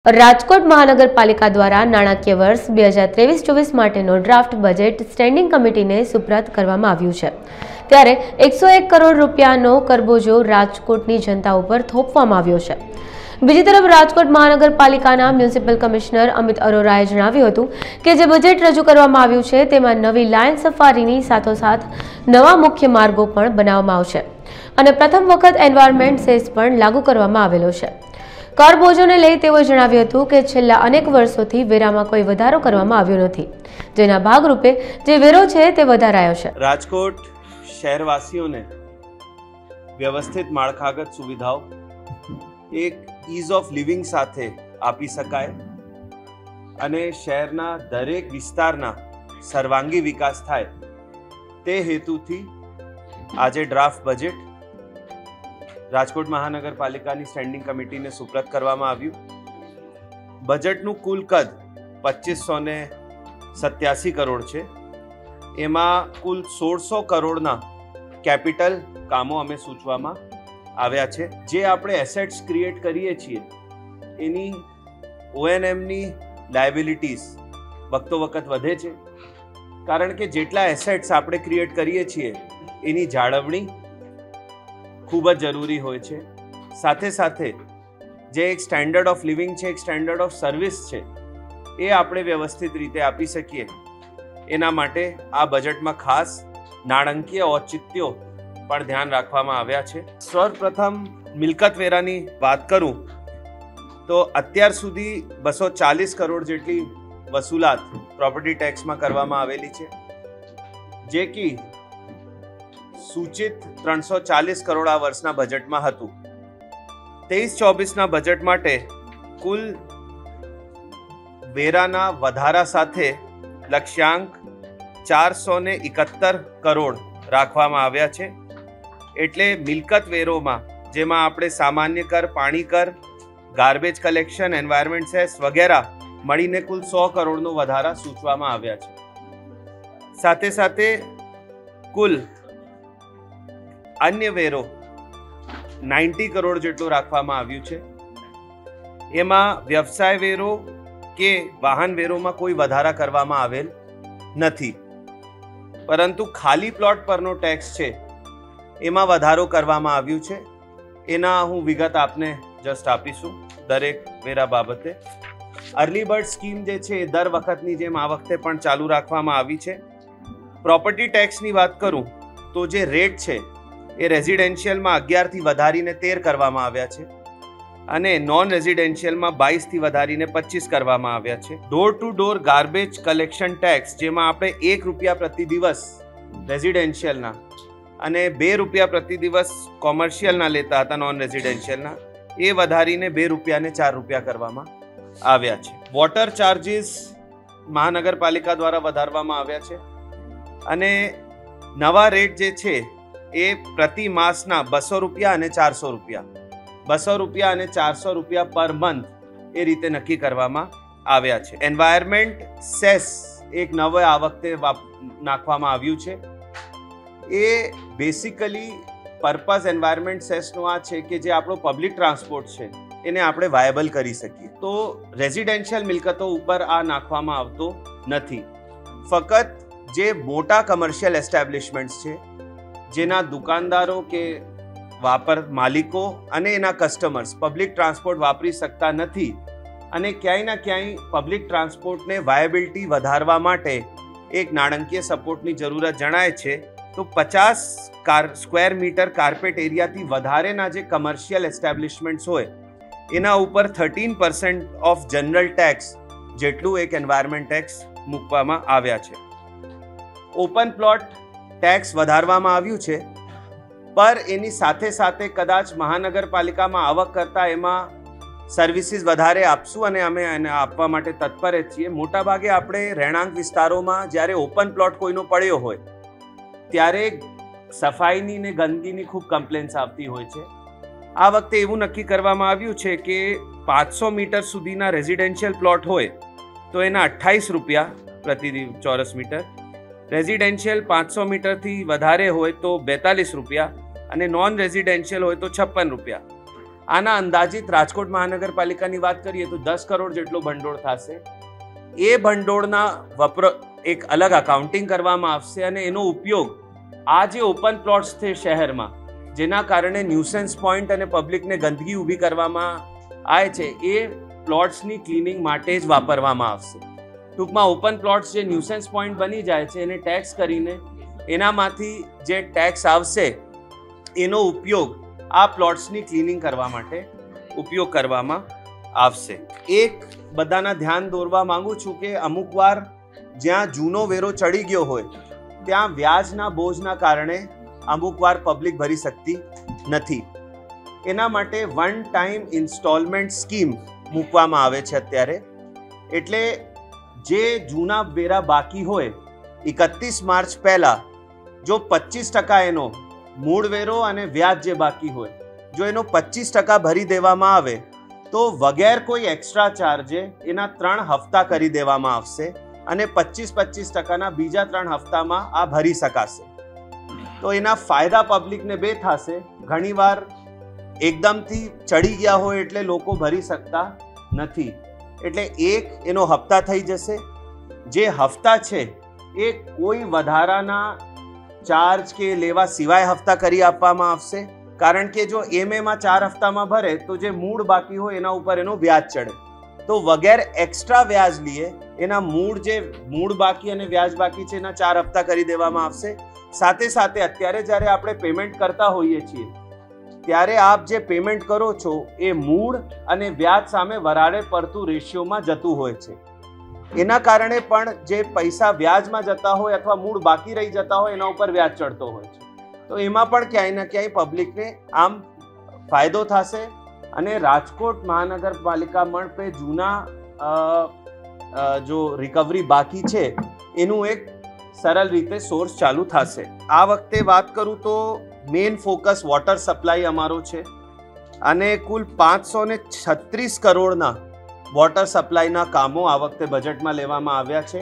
રાજકોટ મહાનગરપાલિકા દ્વારા નાણાકીય વર્ષ 2023-24 માટેનો ડ્રાફ્ટ બજેટ સ્ટેન્ડિંગ કમિટીને સુપ્રત કરવામાં આવ્યું છે। ત્યારે 101 કરોડ રૂપિયાનો કરબોજો રાજકોટની જનતા ઉપર થોપવામાં આવ્યો છે। બીજી તરફ રાજકોટ મહાનગરપાલિકાના મ્યુનિસિપલ કમિશનર અમિત અરોરાએ જણાવ્યું હતું કે જે બજેટ રજૂ કરવામાં આવ્યું છે તેમાં નવી લાયન સફારીની સાથોસાથ નવા મુખ્ય માર્ગો પણ બનાવવામાં આવશે અને પ્રથમ વખત એન્વાયરમેન્ટ સેસ પણ લાગુ કરવામાં આવેલો છે। કરબોજોને લઈ તેઓએ જણાવ્યું હતું કે છેલ્લા અનેક વર્ષોથી વેરામાં કોઈ વધારો કરવામાં આવ્યો નથી, જેના ભાગરૂપે જે વેરો છે તે વધારાયો છે। રાજકોટ શહેરવાસીઓને વ્યવસ્થિત માળખાગત સુવિધાઓ એક ઇઝ ઓફ લિવિંગ સાથે આપી શકાય અને શહેરના દરેક વિસ્તારના સર્વાંગી વિકાસ થાય તે હેતુથી આજે ડ્રાફ્ટ બજેટ રાજકોટ મહાનગરપાલિકાની સ્ટેન્ડિંગ કમિટીને સુપ્રત કરવામાં આવ્યું। બજેટનું કુલ કદ 2587 કરોડ છે। એમાં કુલ 1600 કરોડના કેપિટલ કામો અમે સૂચવવામાં આવ્યા છે। જે આપણે એસેટ્સ ક્રિએટ કરીએ છીએ એની ઓએનએમની લાયબિલિટીઝ વખતો વખત વધે છે, કારણ કે જેટલા એસેટ્સ આપણે ક્રિએટ કરીએ છીએ એની જાળવણી ખૂબ જ જરૂરી હોય છે। સાથે સાથે જે એક સ્ટેન્ડર્ડ ઓફ લિવિંગ છે, એક સ્ટેન્ડર્ડ ઓફ સર્વિસ છે, એ આપણે વ્યવસ્થિત રીતે આપી શકીએ એના માટે આ બજેટમાં ખાસ નાણાકીય ઔચિત્યો પણ ધ્યાન રાખવામાં આવ્યા છે। સર્વપ્રથમ મિલકત વેરાની વાત કરું તો અત્યાર સુધી 240 કરોડ જેટલી વસૂલાત પ્રોપર્ટી ટેક્સમાં કરવામાં આવેલી છે, જે કે સૂચિત 340 કરોડ આ વર્ષના બજેટમાં હતું। 23-24ના બજેટ માટે કુલ વેરાના વધારા સાથે લક્ષ્યાંક 471 કરોડ રાખવામાં આવ્યા છે। એટલે મિલકત વેરોમાં જેમાં આપણે સામાન્ય કર, પાણી કર, ગાર્બેજ કલેક્શન, એન્વાયરમેન્ટ સેસ વગેરે મળીને કુલ 100 કરોડનો વધારા સૂચવવામાં આવ્યા છે। સાથે સાથે કુલ અન્ય વેરો 90 કરોડ જેટલું રાખવામાં આવ્યું છે। એમાં વ્યવસાય વેરો કે વાહન વેરોમાં કોઈ વધારા કરવામાં આવેલ નથી, પરંતુ ખાલી પ્લોટ પરનો ટેક્સ છે એમાં વધારો કરવામાં આવ્યું છે। એના હું વિગત આપને જસ્ટ આપીશું દરેક વેરા બાબતે। અર્લી બર્ડ સ્કીમ જે છે એ દર વખતની જેમ આ વખતે પણ ચાલુ રાખવામાં આવી છે। પ્રોપર્ટી ટેક્સની વાત કરું તો જે રેટ છે એ રેઝિડેન્શિયલમાં 11 થી વધારીને 13 કરવામાં આવ્યા છે અને નોન રેઝિડેન્શિયલમાં 22 થી વધારીને 25 કરવામાં આવ્યા છે। Door to door garbage collection tax જેમાં આપણે ₹1 પ્રતિ દિવસ રેઝિડેન્શિયલના અને ₹2 પ્રતિ દિવસ કોમર્શિયલના લેતા હતા નોન રેઝિડેન્શિયલના, એ વધારીને ₹2 ને ₹4 કરવામાં આવ્યા છે। વોટર ચાર્જીસ મહાનગરપાલિકા દ્વારા વધારવામાં આવ્યા છે અને નવા રેટ જે છે એ પ્રતિ માસના ₹200 અને ₹400, ₹200 અને ₹400 પર મંથ એ રીતે નક્કી કરવામાં આવ્યા છે। એન્વાયરમેન્ટ સેસ એક નવો આ વખતે નાખવામાં આવ્યું છે। એ બેસિકલી પર્પઝ એન્વાયરમેન્ટ સેસનો આ છે કે જે આપણો પબ્લિક ટ્રાન્સપોર્ટ છે એને આપણે વાયબલ કરી શકીએ, તો રેઝિડેન્શિયલ મિલકતો ઉપર આ નાખવામાં આવતો નથી। ફક્ત જે મોટા કમર્શિયલ એસ્ટેબ્લિશમેન્ટ્સ છે જેના દુકાનદારો કે માલિકો અને એના કસ્ટમર્સ પબ્લિક ટ્રાન્સપોર્ટ વાપરી શકતા નથી અને ક્યાંય ના ક્યાંય પબ્લિક ટ્રાન્સપોર્ટને વાયબિલિટી વધારવા માટે એક નાણાકીય સપોર્ટની જરૂરત જણાય છે, તો 50 સ્ક્વેર મીટર કાર્પેટ એરિયાથી વધારેના જે કમર્શિયલ એસ્ટેબ્લિશમેન્ટ્સ હોય એના ઉપર 13% ઓફ જનરલ ટેક્સ જેટલું એક એન્વાયરમેન્ટ ટેક્સ મૂકવામાં આવ્યા છે। ઓપન પ્લોટ ટેક્સ વધારવામાં આવ્યું છે, પર એની સાથે સાથે કદાચ મહાનગરપાલિકામાં આવક કરતા એમાં સર્વિસીસ વધારે આપશું અને અમે એને આપવા માટે તત્પર છીએ। મોટાભાગે આપણે રહેણાંક વિસ્તારોમાં જ્યારે ઓપન પ્લોટ કોઈનો પડ્યો હોય ત્યારે સફાઈની ને ગંદકીની ખૂબ કમ્પ્લેન્સ આવતી હોય છે। આ વખતે એવું નક્કી કરવામાં આવ્યું છે કે 500 મીટર સુધીના રેઝિડેન્શિયલ પ્લોટ હોય તો એના ₹28 પ્રતિ ચોરસ મીટર, રેઝિડેન્શિયલ 500 મીટરથી વધારે હોય તો ₹42 અને નોન રેઝિડેન્શિયલ હોય તો ₹56। આના અંદાજિત રાજકોટ મહાનગરપાલિકાની વાત કરીએ તો 10 કરોડ જેટલો ભંડોળ થશે. એ ભંડોળના એક અલગ અકાઉન્ટિંગ કરવામાં આવશે અને એનો ઉપયોગ આ જે ઓપન પ્લોટ્સ છે શહેરમાં, જેના કારણે ન્યુસન્સ પોઈન્ટ અને પબ્લિકને ગંદકી ઊભી કરવામાં આવે છે, એ પ્લોટ્સની ક્લિનિંગ માટે જ વાપરવામાં આવશે. ટૂંકમાં ઓપન પ્લોટ્સ જે ન્યુસન્સ પોઈન્ટ બની જાય છે એને ટેક્સ કરીને એનામાંથી જે ટેક્સ આવશે એનો ઉપયોગ આ પ્લોટ્સની ક્લિનિંગ કરવા માટે ઉપયોગ કરવામાં આવશે. એક બધાના ધ્યાન દોરવા માંગુ છું કે અમુક વાર જ્યાં જૂનો વેરો ચડી ગયો હોય ત્યાં વ્યાજના બોજના કારણે અમુક વાર પબ્લિક ભરી શકતી નથી. એના માટે વન ટાઈમ ઇન્સ્ટોલમેન્ટ સ્કીમ મૂકવામાં આવે છે અત્યારે. એટલે જે જૂના વેરા બાકી હોય 31 માર્ચ પહેલા જો 25% એનો મૂળ વેરો અને વ્યાજ જે બાકી હોય જો એનો 25% ભરી દેવામાં આવે તો વગેર કોઈ એક્સ્ટ્રા ચાર્જે એના 3 હપ્તા કરી દેવામાં આવશે અને 25% બીજા 3 હપ્તામાં આ ભરી શકાશે. તો એના ફાયદા પબ્લિકને બે થશે. ઘણીવાર એકદમથી ચડી ગયા હોય એટલે લોકો ભરી શકતા નથી, એટલે એક એનો હપ્તા થઈ જશે. જે હપ્તા છે એ કોઈ વધારાના ચાર્જ કે લેવા સિવાય હપ્તા કરી આપવામાં આવશે. કારણ કે જો એમએમાં 4 હપ્તામાં ભરે તો જે મૂળ બાકી હોય એના ઉપર એનો વ્યાજ ચડે, તો વગેર એક્સ્ટ્રા વ્યાજ લીએ એના મૂળ બાકી અને વ્યાજ બાકી છે એના 4 હપ્તા કરી દેવામાં આવશે. સાથે સાથે અત્યારે જ્યારે આપણે પેમેન્ટ કરતા હોઈએ છીએ ત્યારે આપ જે પેમેન્ટ કરો છો એ મૂળ અને વ્યાજ સામે વરાળે પડતું રેશિયોમાં જતું હોય છે. એના કારણે પણ જે પૈસા વ્યાજમાં જતા હોય અથવા મૂળ બાકી રહી જતા હોય એના ઉપર વ્યાજ ચડતો હોય છે. તો એમાં પણ ક્યાંય ને ક્યાંય પબ્લિકને આમ ફાયદો થશે અને રાજકોટ મહાનગરપાલિકા મળપે જૂના જો રિકવરી બાકી છે એનું એક સરળ રીતે સોર્સ ચાલુ થશે. આ વખતે વાત કરું તો મેઇન ફોકસ વોટર સપ્લાય અમારો છે અને કુલ 536 કરોડના વોટર સપ્લાયના કામો આ વખતે બજેટમાં લેવામાં આવ્યા છે.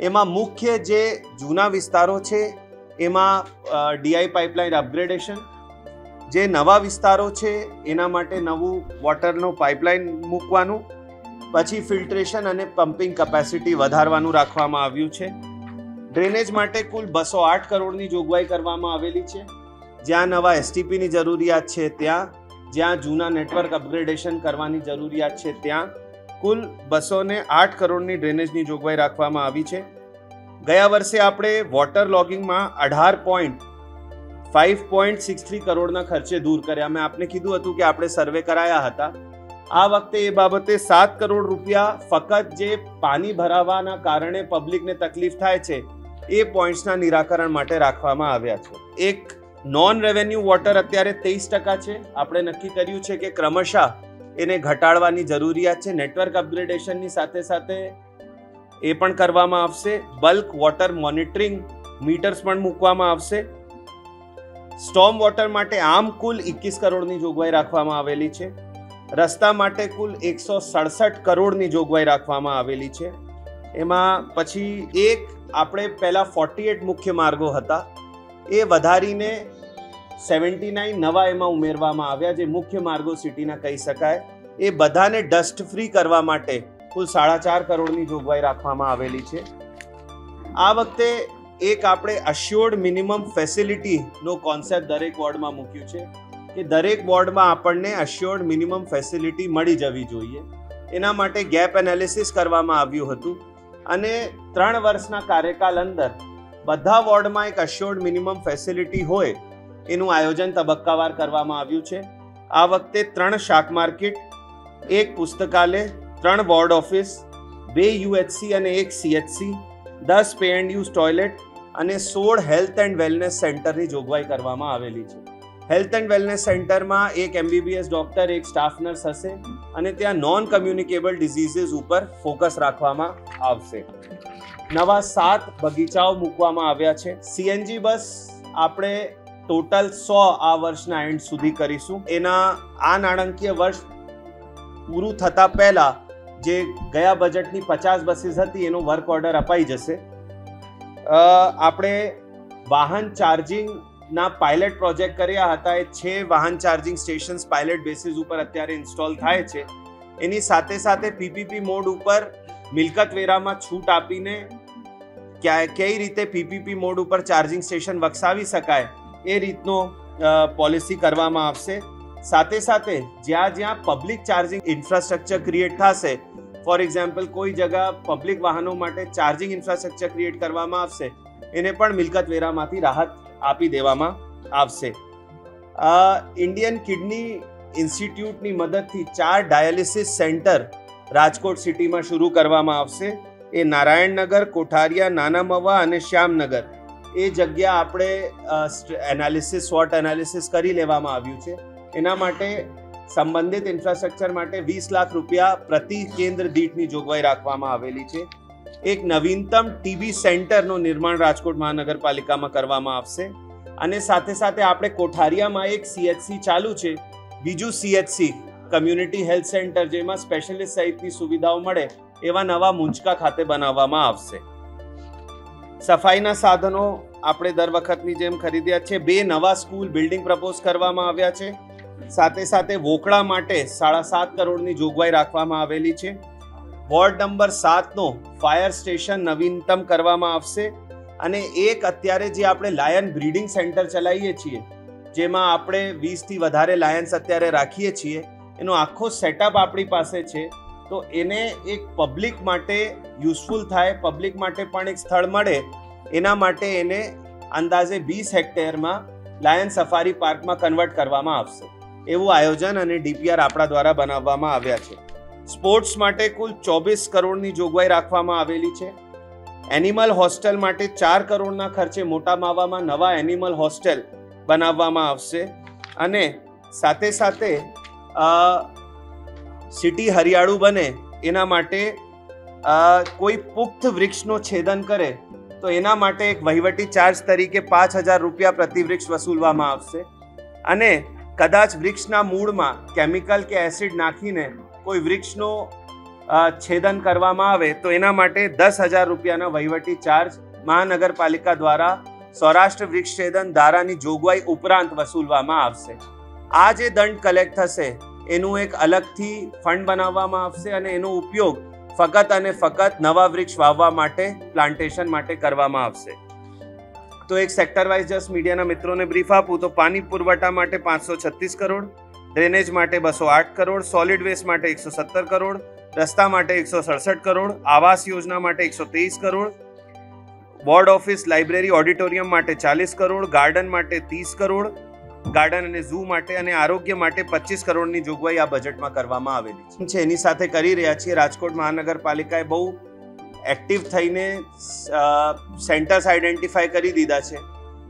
એમાં મુખ્ય જે જૂના વિસ્તારો છે એમાં ડીઆઈ પાઇપલાઇન અપગ્રેડેશન, જે નવા વિસ્તારો છે એના માટે નવું વોટરનો પાઇપલાઇન મૂકવાનું, પછી ફિલ્ટ્રેશન અને પમ્પિંગ કેપેસિટી વધારવાનું રાખવામાં આવ્યું છે. ડ્રેનેજ માટે કુલ 208 કરોડની જોગવાઈ કરવામાં આવેલી છે. જ્યાં નવા એસટીપીની જરૂરિયાત છે ત્યાં, જ્યાં જૂના નેટવર્ક અપગ્રેડેશન કરવાની જરૂરિયાત છે ત્યાં કુલ 208 કરોડની ડ્રેનેજની જોગવાઈ રાખવામાં આવી છે. ગયા વર્ષે આપણે વોટર લોગિંગમાં 5.63 કરોડના ખર્ચે દૂર કર્યા. મેં આપને કીધું હતું કે આપણે સર્વે કરાયા હતા. આ વખતે એ બાબતે 7 કરોડ રૂપિયા ફક્ત જે પાણી ભરાવાના કારણે પબ્લિકને તકલીફ થાય છે એ પોઈન્ટ્સના નિરાકરણ માટે રાખવામાં આવ્યા છે. એક નોન રેવન્યુ વોટર અત્યારે 23% છે. આપણે નક્કી કર્યું છે કે ક્રમશઃ એને ઘટાડવાની જરૂરિયાત છે. નેટવર્ક અપગ્રેડેશનની સાથે સાથે એ પણ કરવામાં આવશે. બલ્ક વોટર મોનિટરિંગ મીટર્સ પણ મૂકવામાં આવશે. સ્ટોર્મ વોટર માટે આમ કુલ 21 કરોડની જોગવાઈ રાખવામાં આવેલી છે. રસ્તા માટે કુલ 167 કરોડની જોગવાઈ રાખવામાં આવેલી છે. એમાં પછી આપણે પહેલા 48 મુખ્ય માર્ગો હતા એ વધારીને 79 નવા એમાં ઉમેરવામાં આવ્યા, જે મુખ્ય માર્ગો સિટીના કહી શકાય. એ બધાને ડસ્ટ ફ્રી કરવા માટે કુલ 4.5 કરોડની જોગવાઈ રાખવામાં આવેલી છે. આ વખતે એક આપણે અશ્યોર્ડ મિનિમમ ફેસિલિટીનો કોન્સેપ્ટ દરેક વોર્ડમાં મૂક્યું છે કે દરેક વોર્ડમાં આપણને અશ્યોર્ડ મિનિમમ ફેસિલિટી મળી જવી જોઈએ. એના માટે ગેપ એનાલિસિસ કરવામાં આવ્યું હતું અને 3 વર્ષના કાર્યકાલ અંદર બધા વોર્ડમાં એક અશ્યોર્ડ મિનિમમ ફેસિલિટી હોય એનું આયોજન તબક્કાવાર કરવામાં આવ્યું છે. આ વખતે 3 શાક માર્કેટ, 1 પુસ્તકાલય, 3 વોર્ડ ઓફિસ, 2 યુએચસી અને 1 CHC, 10 pay and use toilet અને 16 હેલ્થ એન્ડ વેલનેસ સેન્ટરની જોગવાઈ કરવામાં આવેલી છે. હેલ્થ એન્ડ વેલનેસ સેન્ટરમાં 1 MBBS ડોક્ટર, 1 સ્ટાફ નર્સ હશે અને ત્યાં નોન કમ્યુનિકેબલ ડિઝીઝીસ ઉપર ફોકસ રાખવામાં આવશે. નવા 7 બગીચાઓ મૂકવામાં આવ્યા છે. સીએનજી બસ આપણે ટોટલ 100 આ વર્ષના એન્ડ સુધી કરીશું. એના આ નાણાકીય વર્ષ પૂરું થતા પહેલા જે ગયા બજેટની 50 બસીસ હતી એનો વર્ક ઓર્ડર અપાઈ જશે. આપણે વાહન ચાર્જિંગ ના પાયલટ પ્રોજેક્ટ કર્યા હતા. એ 6 વાહન ચાર્જિંગ સ્ટેશન્સ પાયલટ બેસિસ ઉપર અત્યારે ઇન્સ્ટોલ થાય છે. એની સાથે સાથે પીપીપી મોડ ઉપર મિલકત વેરામાં છૂટ આપીને કઈ રીતે પીપીપી મોડ ઉપર ચાર્જિંગ સ્ટેશન વસાવી શકાય એ રીતનો પોલિસી કરવામાં આવશે. સાથે સાથે જ્યાં જ્યાં પબ્લિક ચાર્જિંગ ઇન્ફ્રાસ્ટ્રક્ચર ક્રિએટ થશે, ફોર એક્ઝામ્પલ કોઈ જગ્યા પબ્લિક વાહનો માટે ચાર્જિંગ ઇન્ફ્રાસ્ટ્રક્ચર ક્રિએટ કરવામાં આવશે, એને પણ મિલકત વેરામાંથી રાહત આપી દેવામાં આવશે. ઇન્ડિયન કિડની ઇન્સ્ટિટ્યૂટની મદદથી 4 ડાયાલિસિસ સેન્ટર રાજકોટ સિટીમાં શરૂ કરવામાં આવશે. એ નારાયણનગર, કોઠારિયા, નાના મવા અને શ્યામનગર એ જગ્યા આપણે એનાલિસિસ SWOT એનાલિસિસ કરી લેવામાં આવ્યું છે. એના માટે સંબંધિત ઇન્ફ્રાસ્ટ્રક્ચર માટે 20 લાખ રૂપિયા પ્રતિ કેન્દ્ર દીઠની જોગવાઈ રાખવામાં આવેલી છે. એક નવીનતમ ટીબી સેન્ટરનું નિર્માણ રાજકોટ મહાનગરપાલિકામાં કરવામાં આવશે. અને સાથે સાથે આપણે કોઠારિયામાં એક CHC ચાલુ છે, બીજું CHC કમ્યુનિટી હેલ્થ સેન્ટર, જેમાં સ્પેશિયલિસ્ટ સહિતની સુવિધાઓ મળે એવા નવા મુંચકા ખાતે બનાવવામાં આવશે. સફાઈના સાધનો આપણે દર વખતની જેમ ખરીદ્યા છે. 2 નવા સ્કૂલ બિલ્ડિંગ પ્રપોઝ કરવામાં આવ્યા છે. સાથે સાથે વોકળા માટે 7.5 કરોડની જોગવાઈ રાખવામાં આવેલી છે. વોર્ડ નંબર 7નો ફાયર સ્ટેશન નવીનતમ કરવામાં આવશે. અને એક અત્યારે જે આપણે લાયન બ્રીડિંગ સેન્ટર ચલાવીએ છીએ, જેમાં આપણે 20 થી વધારે લાયન્સ અત્યારે રાખીએ છીએ, એનો આખો સેટઅપ આપણી પાસે છે. તો એને એક પબ્લિક માટે યુઝફુલ થાય, પબ્લિક માટે પણ એક સ્થળ મળે, એના માટે એને અંદાજે 20 હેક્ટેરમાં લાયન સફારી પાર્કમાં કન્વર્ટ કરવામાં આવશે. એવું આયોજન અને DPR આપણા દ્વારા બનાવવામાં આવ્યા છે. સ્પોર્ટ્સ માટે કુલ 24 કરોડની જોગવાઈ રાખવામાં આવેલી છે. એનિમલ હોસ્ટેલ માટે 4 કરોડના ખર્ચે મોટા માવામાં નવા એનિમલ હોસ્ટેલ બનાવવામાં આવશે. અને સાથે સાથે સિટી હરિયાળું બને એના માટે કોઈ પુખ્ત વૃક્ષનો છેદન કરે તો એના માટે એક વહીવટી ચાર્જ તરીકે 5,000 રૂપિયા પ્રતિ વૃક્ષ વસૂલવામાં આવશે. અને કદાચ વૃક્ષના મૂળમાં કેમિકલ કે એસિડ નાખીને કોઈ વૃક્ષનો છેદન કરવામાં આવે તો એના માટે 10,000 રૂપિયાના વહીવટી ચાર્જ મહાનગરપાલિકા દ્વારા સૌરાષ્ટ્ર વૃક્ષ છેદન ધારાની જોગવાઈ ઉપરાંત વસૂલવામાં આવશે. આ જે દંડ કલેક્ટ થશે એનું એક અલગથી ફંડ બનાવવામાં આવશે અને એનો ઉપયોગ ફક્ત અને ફક્ત નવા વૃક્ષ વાવવા માટે, પ્લાન્ટેશન માટે કરવામાં આવશે. તો એક સેક્ટર વાઇઝ જસ્ટ મીડિયાના મિત્રોને બ્રીફ આપું તો પાણી પુરવઠા માટે 536 કરોડ, ડ્રેનેજ માટે 208 કરોડ, સોલિડ વેસ્ટ માટે 117 કરોડ, રસ્તા માટે 167 કરોડ, આવાસ યોજના માટે 123 crore, board office, library, auditorium માટે 40 કરોડ, ગાર્ડન માટે 30 કરોડ, ગાર્ડન અને ઝૂ માટે અને આરોગ્ય માટે 25 કરોડની જોગવાઈ આ બજેટમાં કરવામાં આવેલી છે. એની સાથે કરી રહ્યા છીએ. રાજકોટ મહાનગરપાલિકાએ બહુ એક્ટિવ થઈને સેન્ટર્સ આઈડેન્ટિફાઈ કરી દીધા છે.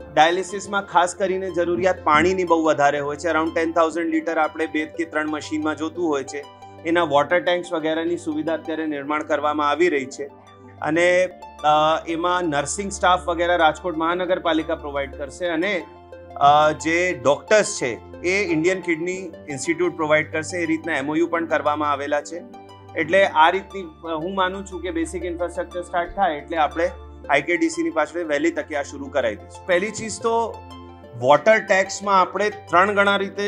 ડાયાલિસિસમાં ખાસ કરીને જરૂરિયાત પાણીની બહુ વધારે હોય છે. અરાઉન્ડ 10,000 લીટર આપણે 2 કે 3 મશીનમાં જોતું હોય છે. એના વોટર ટેન્ક્સ વગેરેની સુવિધા અત્યારે નિર્માણ કરવામાં આવી રહી છે. અને એમાં નર્સિંગ સ્ટાફ વગેરે રાજકોટ મહાનગરપાલિકા પ્રોવાઈડ કરશે અને જે ડોક્ટર્સ છે એ ઇન્ડિયન કિડની ઇન્સ્ટિટ્યૂટ પ્રોવાઈડ કરશે. એ રીતના MOU પણ કરવામાં આવેલા છે. એટલે આ રીતની હું માનું છું કે બેસિક ઇન્ફ્રાસ્ટ્રક્ચર સ્ટાર્ટ થાય એટલે આપણે IKDCની પાછળ વહેલી તકે આ શરૂ કરાવી દઈશું. પહેલી ચીજ તો વોટર ટેક્સમાં આપણે 3 ગણા રીતે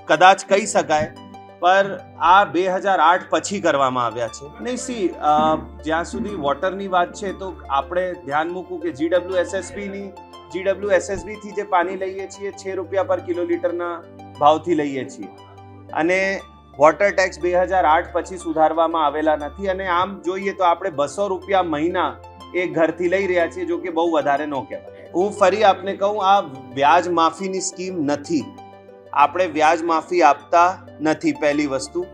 કદાચ કહી શકાય, પર આ 2008 પછી કરવામાં આવ્યા છે. નહીં જ્યાં સુધી વોટરની વાત છે તો આપણે ધ્યાન મૂકવું કે GWSSB થી જે પાણી લઈએ છીએ 6 રૂપિયા પર કિલોલીટરના ભાવથી લઈએ છીએ અને વોટર ટેક્સ 2008 પછી સુધારવામાં આવેલા નથી. અને આમ જોઈએ તો આપણે 200 રૂપિયા મહિના એક ઘરથી લઈ રહ્યા છીએ, જો કે બહુ વધારે ન કહેવાય. હું ફરી આપને કહું, આ વ્યાજ માફીની સ્કીમ નથી. આપણે વ્યાજ માફી આપતા નથી. પહેલી વસ્તુ,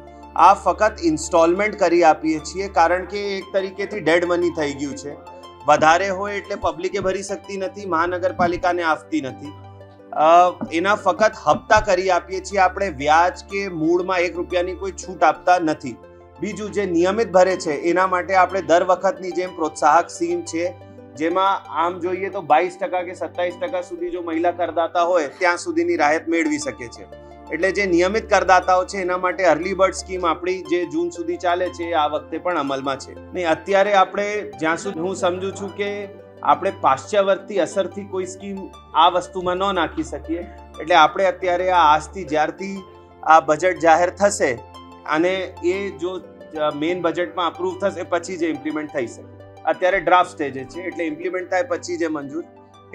આ ફક્ત ઇન્સ્ટોલમેન્ટ કરી આપીએ છીએ કારણ કે એક તરીકેથી ડેડ મની થઈ ગયું છે. વધારે હોય એટલે પબ્લિકે ભરી શકતી નથી, મહાનગરપાલિકાને આપતી નથી. એના ફક્ત હપ્તા કરી આપીએ છીએ. આપણે વ્યાજ કે મૂળમાં 1 રૂપિયાની કોઈ છૂટ આપતા નથી. બીજું, જે નિયમિત ભરે છે એના માટે આપણે દર વખતની જેમ પ્રોત્સાહક સ્કીમ છે, જેમાં આમ જોઈએ તો 22% કે 27% સુધી જો મહિલા કરદાતા હોય ત્યાં સુધીની રાહત મેળવી શકે છે. એટલે જે નિયમિત કરદાતાઓ છે એના માટે અર્લી બર્ડ સ્કીમ આપણી જે જૂન સુધી ચાલે છે આ વખતે પણ અમલમાં છે. નહીં, અત્યારે આપણે જ્યાં સુધી હું સમજુ છું કે આપણે પાશ્ચાત્યવર્તી અસરથી કોઈ સ્કીમ આ વસ્તુમાં ન નાખી શકીએ. એટલે આપણે અત્યારે આ આજથી જ્યારથી આ બજેટ જાહેર થશે અને એ જો મેઇન બજેટમાં અપ્રૂવ થશે પછી જ ઇમ્પ્લિમેન્ટ થઈ શકે. અત્યારે ડ્રાફ્ટ સ્ટેજે છે એટલે ઇમ્પ્લિમેન્ટ થાય પછી જ મંજૂર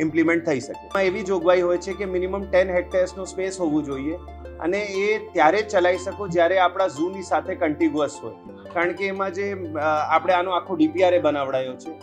ઇમ્પ્લિમેન્ટ થઈ શકે. એવી જોગવાઈ હોય છે કે મિનિમમ 10 હેક્ટર્સનો સ્પેસ હોવું જોઈએ અને એ ત્યારે જ ચલાવી શકો જ્યારે આપણા ઝૂની સાથે કન્ટિગ્યુઅસ હોય. કારણ કે એમાં જે આપણે આનો આખો ડીપીઆર બનાવડાયો છે,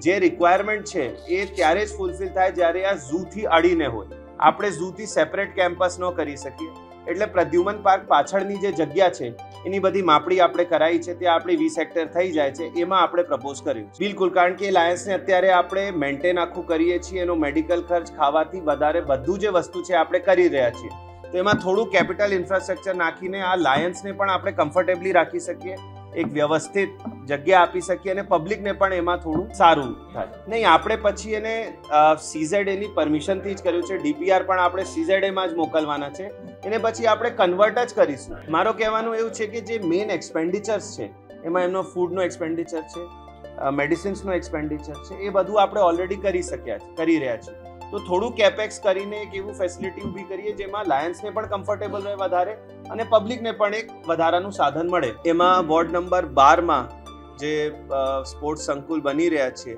જે રિક્વાયરમેન્ટ છે એ ત્યારે જ ફૂલફિલ થાય જ્યારે આ ઝૂથી અડીને હોય. આપણે ઝૂથી સેપરેટ કેમ્પસ ન કરી શકીએ. એટલે પ્રદ્યુમન પાર્ક પાછળની જે જગ્યા છે એની બધી માપણી આપણે કરાવી છે, ત્યાં આપણી 20 હેક્ટર થઈ જાય છે. એમાં આપણે પ્રપોઝ કર્યું છે. બિલકુલ, કારણ કે લાયન્સને અત્યારે આપણે મેન્ટેન આખું કરીએ છીએ, એનો મેડિકલ ખર્ચ ખાવાથી વધારે બધું જે વસ્તુ છે આપણે કરી રહ્યા છીએ. તો એમાં થોડું કેપિટલ ઇન્ફ્રાસ્ટ્રક્ચર નાખીને આ લાયન્સને પણ આપણે કમ્ફર્ટેબલી રાખી શકીએ, એક વ્યવસ્થિત જગ્યા આપી શકીએ અને પબ્લિકને પણ એમાં થોડું સારું થાય. નહીં, આપણે પછી એને CZAની પરમિશનથી જ કર્યું છે. ડીપીઆર પણ આપણે CZAમાં જ મોકલવાના છે. એને પછી આપણે કન્વર્ટ જ કરીશું. મારો કહેવાનું એવું છે કે જે મેઇન એક્સપેન્ડિચર્સ છે એમાં એમનો ફૂડનો એક્સપેન્ડિચર છે, મેડિસિન્સનો એક્સપેન્ડિચર છે, એ બધું આપણે ઓલરેડી કરી રહ્યા છીએ. તો થોડું કેપેક્સ કરીને એક એવું ફેસિલિટી ઊભી કરીએ જેમાં લાયન્સને પણ કમ્ફર્ટેબલ રહે વધારે અને પબ્લિકને પણ એક વધારાનું સાધન મળે. એમાં વોર્ડ નંબર 12માં જે સ્પોર્ટ્સ સંકુલ બની રહ્યા છે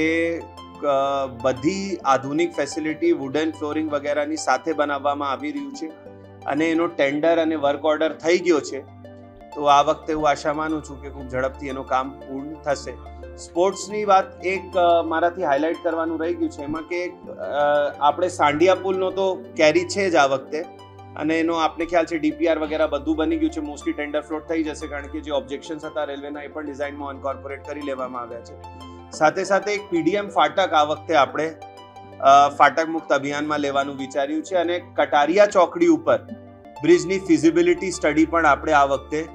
એ બધી આધુનિક ફેસિલિટી વુડન ફ્લોરિંગ વગેરેની સાથે બનાવવામાં આવી રહ્યું છે અને એનો ટેન્ડર અને વર્ક ઓર્ડર થઈ ગયો છે. તો આ વખતે હું આશા માનું છું કે ખૂબ ઝડપથી એનું કામ પૂર્ણ થશે. સ્પોર્ટ્સની વાત એક મારાથી હાઇલાઇટ કરવાનું રહી ગયું છે એમાં કે આપણે સાંડિયા પુલનો તો કેરી છે જ આ વખતે અને એનો આપને ખ્યાલ છે ડીપીઆર વગેરે બધું બની ગયું છે. મોસ્ટલી ટેન્ડર ફ્લોટ થઈ જશે કારણ કે જે ઓબ્જેક્શન્સ હતા રેલવેના એ પણ ડિઝાઇનમાં ઇન્કોર્પોરેટ કરી લેવામાં આવ્યા છે. સાથે સાથે એક પીડીએમ ફાટક આ વખતે આપણે ફાટક મુક્ત અભિયાનમાં લેવાનું વિચાર્યું છે અને કટારિયા ચોકડી ઉપર બ્રિજની ફિઝિબિલિટી સ્ટડી પણ આપણે આ વખતે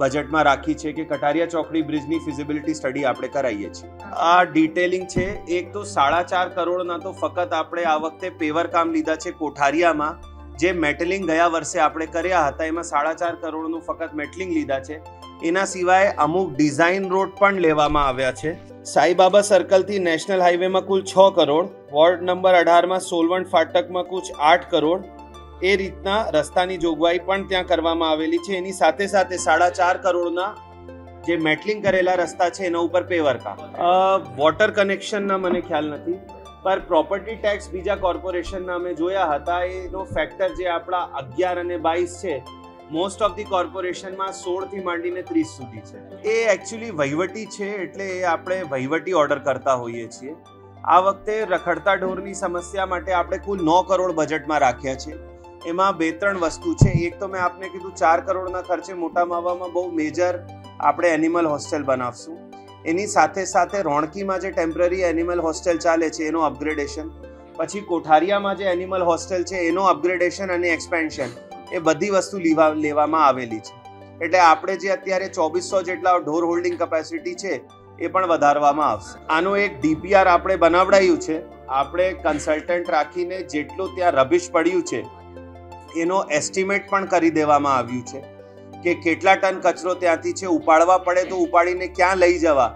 બજેટમાં રાખી છે કે કટારિયા ચોકડી બ્રિજની ફિઝિબિલિટી સ્ટડી આપણે કરાવીએ છીએ. આ ડિટેલિંગ છે. એક તો 4.5 કરોડના તો ફક્ત આપણે આ વખતે પેવર કામ લીધા છે કોઠારિયામાં. જે મેટલિંગ ગયા વર્ષે આપણે કર્યા હતા એમાં 4.5 કરોડનું ફક્ત મેટલિંગ લીધા છે. એના સિવાય અમુક ડિઝાઇન રોડ પણ લેવામાં આવ્યા છે. સાઈબાબા સર્કલથી નેશનલ હાઈવેમાં કુલ 6 કરોડ, વોર્ડ નંબર 18માં સોલવંટ ફાટકમાં કુલ 8 કરોડ, એ રીતના રસ્તાની જોગવાઈ પણ ત્યાં કરવામાં આવેલી છે. એની સાથે સાથે 4.5 કરોડના જે મેટલિંગ કરેલા રસ્તા છે એના ઉપર પેવર કામ. વોટર કનેક્શનના મને ખ્યાલ નથી, પર પ્રોપર્ટી ટેક્સ બીજા કોર્પોરેશનના અમે જોયા હતા. એનો ફેક્ટર જે આપણા 11 અને 22 છે, મોસ્ટ ઓફ ધી કોર્પોરેશનમાં 16 થી માંડીને 30 સુધી છે. એ એકચ્યુઅલી વહીવટી છે એટલે એ આપણે વહીવટી ઓર્ડર કરતા હોઈએ છીએ. આ વખતે રખડતા ઢોરની સમસ્યા માટે આપણે કુલ 9 કરોડ બજેટમાં રાખ્યા છે. એમાં 2-3 વસ્તુ છે. એક તો મેં આપને કીધું 4 કરોડના ખર્ચે મોટા માવામાં બહુ મેજર આપણે એનિમલ હોસ્ટેલ બનાવશું. એની સાથે સાથે રોણકીમાં જે ટેમ્પરરી એનિમલ હોસ્ટેલ ચાલે છે એનો અપગ્રેડેશન, પછી કોઠારિયામાં જે એનિમલ હોસ્ટેલ છે એનો અપગ્રેડેશન અને એક્સપેન્શન, એ બધી વસ્તુ લેવામાં આવેલી છે. એટલે આપણે જે અત્યારે 2400 જેટલા ઢોર હોલ્ડિંગ કેપેસિટી છે એ પણ વધારવામાં આવશે. આનો એક ડીપીઆર આપણે બનાવડાયું છે. આપણે કન્સલ્ટન્ટ રાખીને જેટલું ત્યાં રબિશ પડ્યું છે એનો એસ્ટિમેટ પણ કરી દેવામાં આવ્યું છે કે કેટલા ટન કચરો ત્યાંથી છે, ઉપાડવા પડે તો ઉપાડીને ક્યાં લઈ જવા,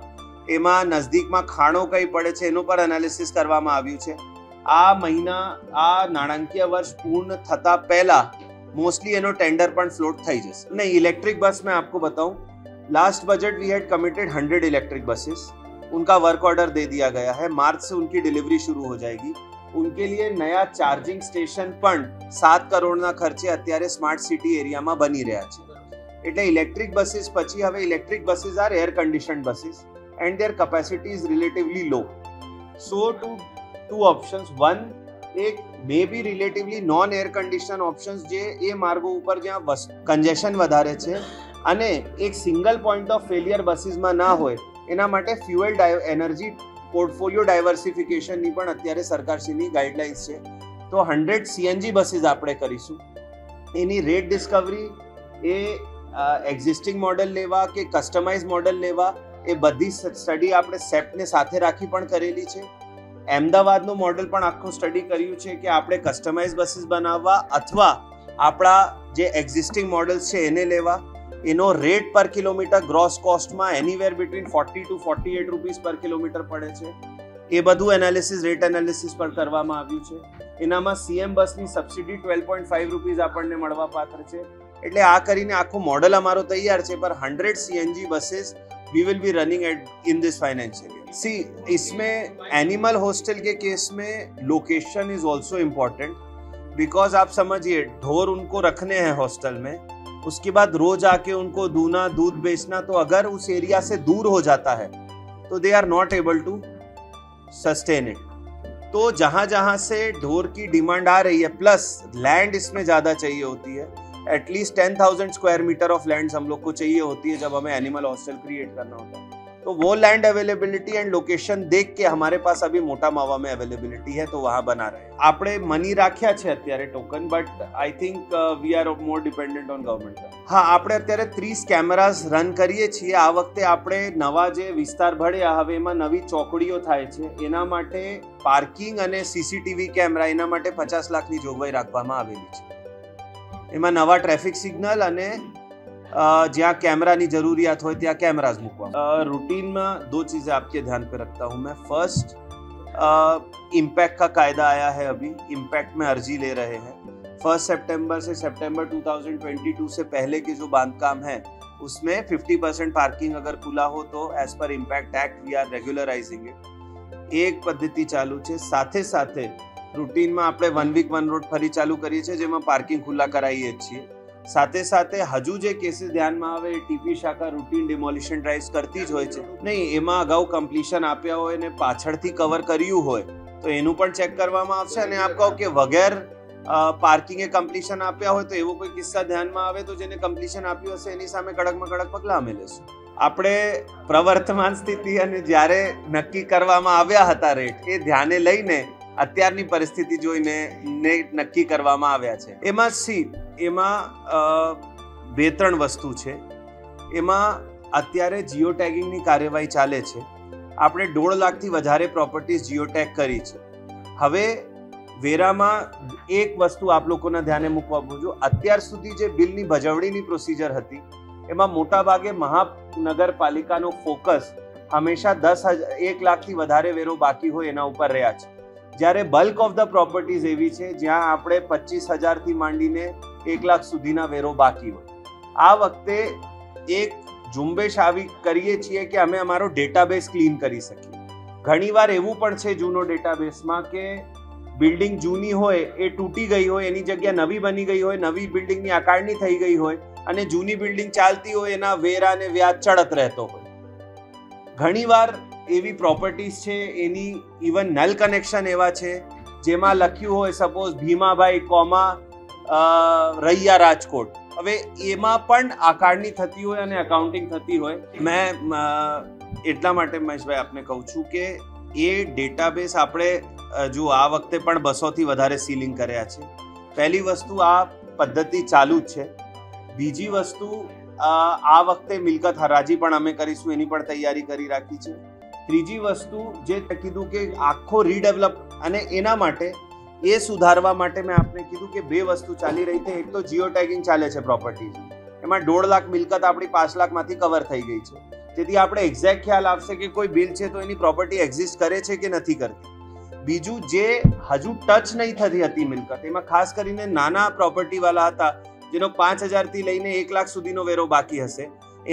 એમાં નજદીકમાં ખાણો કઈ પડે છે એનું પણ એનાલિસિસ કરવામાં આવ્યું છે. આ નાણાકીય વર્ષ પૂર્ણ થતા પહેલા मोस्टली एनो टेंडर पण फ्लोट થઈ જશે. नहीं, इलेक्ट्रिक बस मैं आपको बताऊं, last budget we had committed 100 electric buses. उनका वर्क ऑर्डर दे दिया गया है. मार्च से उनकी डिलीवरी शुरू हो जाएगी. उनके लिए नया चार्जिंग स्टेशन पण 7 કરોડના ખર્ચે અત્યારે સ્માર્ટ સિટી એરિયામાં બની રહ્યા છે. એટલે ઇલેક્ટ્રિક બસીસ પછી હવે electric buses are air conditioned buses and their capacity is relatively low. So two options. One, એક may be relatively non air condition options જે એ માર્ગો ઉપર જ્યાં કન્જેશન વધારે છે અને એક સિંગલ પોઈન્ટ ઓફ ફેલિયર બસીસમાં ના હોય એના માટે ફ્યુએલ એનર્જી પોર્ટફોલિયો ડાયવર્સિફિકેશનની પણ અત્યારે સરકારશ્રીની ગાઈડલાઇન્સ છે. તો 100 CNG બસીસ આપણે કરીશું. એની રેટ ડિસ્કવરી, એ એક્ઝિસ્ટિંગ મોડલ લેવા કે કસ્ટમાઇઝ મોડલ લેવા, એ બધી સ્ટડી આપણે સેપ્ટને સાથે રાખી પણ કરેલી છે. અમદાવાદનું મોડલ પણ આખું સ્ટડી કર્યું છે કે આપણે કસ્ટમાઇઝ બસીસ બનાવવા અથવા આપણા જે એક્ઝિસ્ટિંગ મોડલ્સ છે એને લેવા. એનો રેટ પર કિલોમીટર ગ્રોસ કોસ્ટમાં anywhere between 40 to 48 rupees per kilometre પડે છે. એ બધું એનાલિસિસ, રેટ એનાલિસિસ પણ કરવામાં આવ્યું છે. એનામાં સીએમ બસની સબસિડી 12.5 રૂપીઝ આપણને મળવા પાત્ર છે. એટલે આ કરીને આખું મોડલ અમારો તૈયાર છે, पर 100 CNG buses we will be running in this financial year. See, इसमें एनिमल हॉस्टल के केस में location is also important, because आप समझिए ढोर उनको रखने हैं हॉस्टल में, उसके बाद रोज आके उनको दूना, दूध बेचना, तो अगर उस एरिया से दूर हो जाता है तो they are not able to sustain it. तो जहां जहां से ढोर की डिमांड आ रही है, प्लस लैंड इसमें ज्यादा चाहिए होती है, at least 10,000 square metre of land हम लोग को चाहिए होती है जब हमें एनिमल हॉस्टल क्रिएट करना होता है. तो वो लैंड अवेलेबिलिटी एंड लोकेशन देख के हमारे पास अभी मोटा मावा में अवेलेबिलिटी है, तो वहां बना रहे. આપણે મની રાખ્યા છે અત્યારે token, but I think we are more dependent on government. હા, આપણે અત્યારે 30 કેમેરાસ રન કરીએ છીએ. આ વખતે આપણે નવા જે વિસ્તાર ભળ્યા, હવે એમાં નવી ચોકડીઓ થાય છે. એના માટે પાર્કિંગ અને સીસીટીવી કેમેરા, એના માટે 50 લાખની જોગવાઈ રાખવામાં આવેલી છે. એમાં નવા ટ્રાફિક સિગ્નલ અને जहाँ कैमरा की जरूरियात हो ત્યાં कैमराज મૂકવા. रूटीन में 2 चीजें आपके ध्यान पे रखता हूँ मैं. फर्स्ट, इम्पैक्ट का कायदा आया है, अभी इम्पैक्ट में अर्जी ले रहे हैं. 1 सितंबर से सितंबर 2022 से पहले के जो बांधकाम है उसमें 50% पार्किंग अगर खुला हो तो as per impact act we are regularising it. एक पद्धति चालू है. साथे साथे रूटीन में આપણે 1 वीक 1 रोड ફરી ચાલુ કરીએ છીએ, જેમાં પાર્કિંગ ખુલ્લા કરાવીએ છીએ. સાથે સાથે હજુ જે કેસીસ ધ્યાનમાં આવે, ટીપી શાખા રૂટીન ડિમોલિશન ડ્રાઇવ્સ કરતી જ હોય છે. નહીં, એમાં અગાઉ કમ્પ્લીશન આપ્યા હોય ને પાછળથી કવર કર્યું હોય તો એનું પણ ચેક કરવામાં આવશે. અને આપ કહો કે વગર પાર્કિંગે કમ્પ્લીશન આપ્યા હોય તો એવો કોઈ કિસ્સા ધ્યાનમાં આવે તો જેને કમ્પ્લીશન આપ્યું હશે એની સામે કડકમાં કડક પગલાં અમે લેશું. આપણે પ્રવર્તમાન સ્થિતિ અને જ્યારે નક્કી કરવામાં આવ્યા હતા રેટ, એ ધ્યાને લઈને અત્યારની પરિસ્થિતિ જોઈને નક્કી કરવામાં આવ્યા છે. એમાં 2-3 વસ્તુ છે. એમાં અત્યારે જીઓ ટેગિંગની કાર્યવાહી ચાલે છે. આપણે 1.5 લાખથી વધારે પ્રોપર્ટીઝ જીઓ ટેગ કરી છે. હવે વેરામાં એક વસ્તુ આપ લોકોના ધ્યાને મૂકવા પૂછું. અત્યાર સુધી જે બિલની ભજવણીની પ્રોસિજર હતી એમાં મોટા ભાગે મહાનગરપાલિકાનો ફોકસ હંમેશા 1 લાખથી વધારે વેરો બાકી હોય એના ઉપર રહ્યા છે. જ્યારે બલ્ક ઓફ ધ પ્રોપર્ટીઝ એવી છે જ્યાં આપણે 25,000થી માંડીને 1 લાખ સુધીના વેરો બાકી હોય. આ વખતે એક ઝુંબેશ આવી કરીએ છીએ કે અમે અમારો ડેટાબેઝ ક્લીન કરી શકીએ. ઘણીવાર એવું પણ છે જૂનો ડેટાબેઝમાં કે બિલ્ડિંગ જૂની હોય, એ તૂટી ગઈ હોય, એની જગ્યા નવી બની ગઈ હોય, નવી બિલ્ડિંગની આકારણી થઈ ગઈ હોય અને જૂની બિલ્ડિંગ ચાલતી હોય, એના વેરા અને વ્યાજ ચડત રહેતો હોય. ઘણીવાર એવી પ્રોપર્ટીઝ છે એની ઇવન નલ કનેક્શન એવા છે જેમાં લખ્યું હોય સપોઝ ભીમાભાઈ કોમા રૈયા રાજકોટ. હવે એમાં પણ આકારણી થતી હોય અને અકાઉન્ટિંગ થતી હોય. મેં એટલા માટે મહેશભાઈ આપને કહું છું કે એ ડેટાબેઝ આપણે જો આ વખતે પણ 200થી વધારે સીલિંગ કર્યા છે. પહેલી વસ્તુ, આ પદ્ધતિ ચાલુ જ છે. બીજી વસ્તુ, આ વખતે મિલકત હરાજી પણ અમે કરીશું, એની પણ તૈયારી કરી રાખી છે. ત્રીજી વસ્તુ જે કીધું કે આખો રીડેવલપ, અને એના માટે એ સુધારવા માટે મેં આપને કીધું કે 2 વસ્તુ ચાલી રહી છે. એક તો જીઓ ટેગિંગ ચાલે છે પ્રોપર્ટીઝ, એમાં 1.5 લાખ મિલકત આપણી 5 લાખમાંથી કવર થઈ ગઈ છે, જેથી આપણે એક્ઝેક્ટ ખ્યાલ આવશે કે કોઈ બિલ છે તો એની પ્રોપર્ટી એક્ઝિસ્ટ કરે છે કે નથી કરતી. બીજું, જે હજુ ટચ નહીં થતી હતી મિલકત, એમાં ખાસ કરીને નાના પ્રોપર્ટીવાળા હતા જેનો 5,000થી લઈને 1 લાખ સુધીનો વેરો બાકી હશે,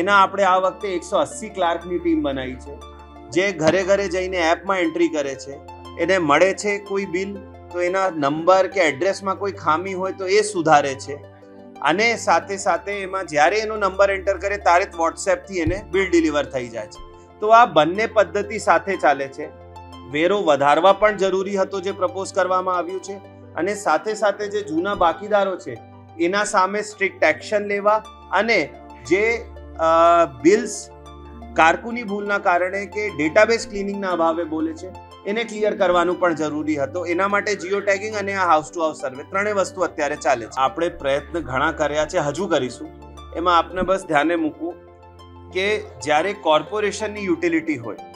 એના આપણે આ વખતે 180 ક્લાર્કની ટીમ બનાવી છે જે ઘરે ઘરે જઈને એપમાં એન્ટ્રી કરે છે. એને મળે છે કોઈ બિલ તો એના નંબર કે એડ્રેસમાં કોઈ ખામી હોય તો એ સુધારે છે. અને સાથે સાથે એમાં જ્યારે એનો નંબર એન્ટર કરે ત્યારે જ વોટ્સએપથી એને બિલ ડિલિવર થઈ જાય છે. તો આ બંને પદ્ધતિ સાથે ચાલે છે. વેરો વધારવા પણ જરૂરી હતો જે પ્રપોઝ કરવામાં આવ્યું છે, અને સાથે સાથે જે જૂના બાકીદારો છે એના સામે સ્ટ્રિક્ટ એક્શન લેવા, અને જે બિલ્સ કારકુની ભૂલના કારણે કે ડેટાબેઝ ક્લિનિંગના અભાવે બોલે છે એને ક્લિયર કરવાનું પણ જરૂરી હતો. એના માટે જીઓ ટેગિંગ અને આ હાઉસ ટુ હાઉસ સર્વે, 3 વસ્તુ અત્યારે ચાલે છે. આપણે પ્રયત્ન ઘણા કર્યા છે, હજુ કરીશું. એમાં આપને બસ ધ્યાને મૂકવું કે જ્યારે કોર્પોરેશનની યુટિલિટી હોય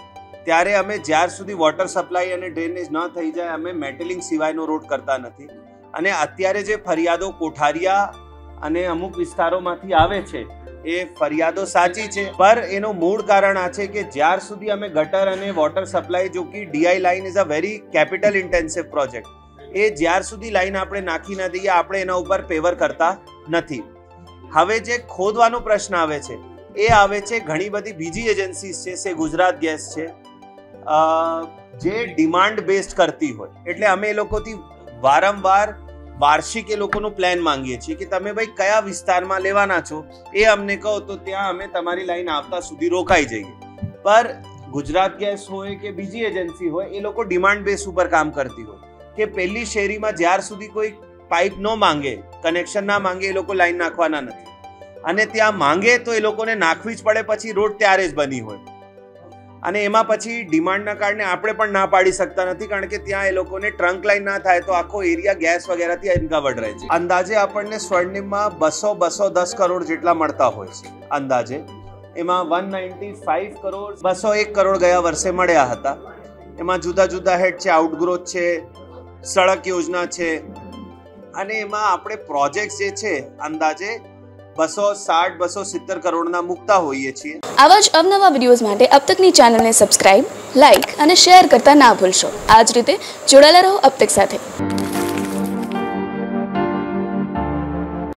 ત્યારે અમે જ્યાર સુધી વોટર સપ્લાય અને ડ્રેનેજ ન થઈ જાય અમે મેટલિંગ સિવાયનો રોડ કરતા નથી. અને અત્યારે જે ફરિયાદો કોઠારિયા અને અમુક વિસ્તારોમાંથી આવે છે એ ફરિયાદો સાચી છે, પર એનું મૂળ કારણ આ છે કે જ્યાર સુધી અમે ગટર અને વોટર સપ્લાય, જો કે DI line is a very capital intensive project, એ જ્યાર સુધી લાઈન આપણે નાખી ન દઈએ આપણે એના ઉપર પેવર કરતા નથી. હવે જે ખોદવાનો પ્રશ્ન આવે છે એ આવે છે ઘણી બધી બીજી એજન્સીઝ છે, સે ગુજરાત ગેસ છે, જે ડિમાન્ડ બેઝડ કરતી હોય. એટલે અમે એ લોકોથી વારંવાર વાર્ષિક એ લોકોનું પ્લાન માંગીએ છીએ કે તમે ભાઈ કયા વિસ્તારમાં લેવાના છો એ અમને કહો તો ત્યાં અમે તમારી લાઈન આવતા સુધી રોકાઈ જઈએ. પર ગુજરાત ગેસ હોય કે બીજી એજન્સી હોય એ લોકો ડિમાન્ડ બેઝ ઉપર કામ કરતી હોય કે પહેલી શેરીમાં જ્યાર સુધી કોઈ પાઇપ ન માંગે, કનેક્શન ના માંગે, એ લોકો લાઈન નાખવાના નથી. અને ત્યાં માંગે તો એ લોકોને નાખવી જ પડે, પછી રોડ ત્યારે જ બની હોય. અને એમાં પછી ડિમાન્ડના કારણે આપણે પણ ના પાડી શકતા નથી, કારણ કે ત્યાં એ લોકોને ટ્રંક લાઈન ના થાય તો આખો એરિયા ગેસ વગેરેથી અનકવર્ડ રહે છે. અંદાજે આપણને સ્વર્ણિમમાં 210 કરોડ જેટલા મળતા હોય છે અંદાજે. એમાં 195 કરોડ 201 કરોડ ગયા વર્ષે મળ્યા હતા. એમાં જુદા જુદા હેડ છે, આઉટગ્રોથ છે, સડક યોજના છે, અને એમાં આપણે પ્રોજેક્ટ જે છે અંદાજે 260-270 કરોડના મૂકતા હોઈએ છીએ. આવા જ અવનવા વિડીયોઝ માટે અબ તકની ચેનલને સબસ્ક્રાઇબ, લાઇક અને શેર કરતા ના ભૂલશો. આ જ રીતે જોડાયેલા રહો અબ તક સાથે.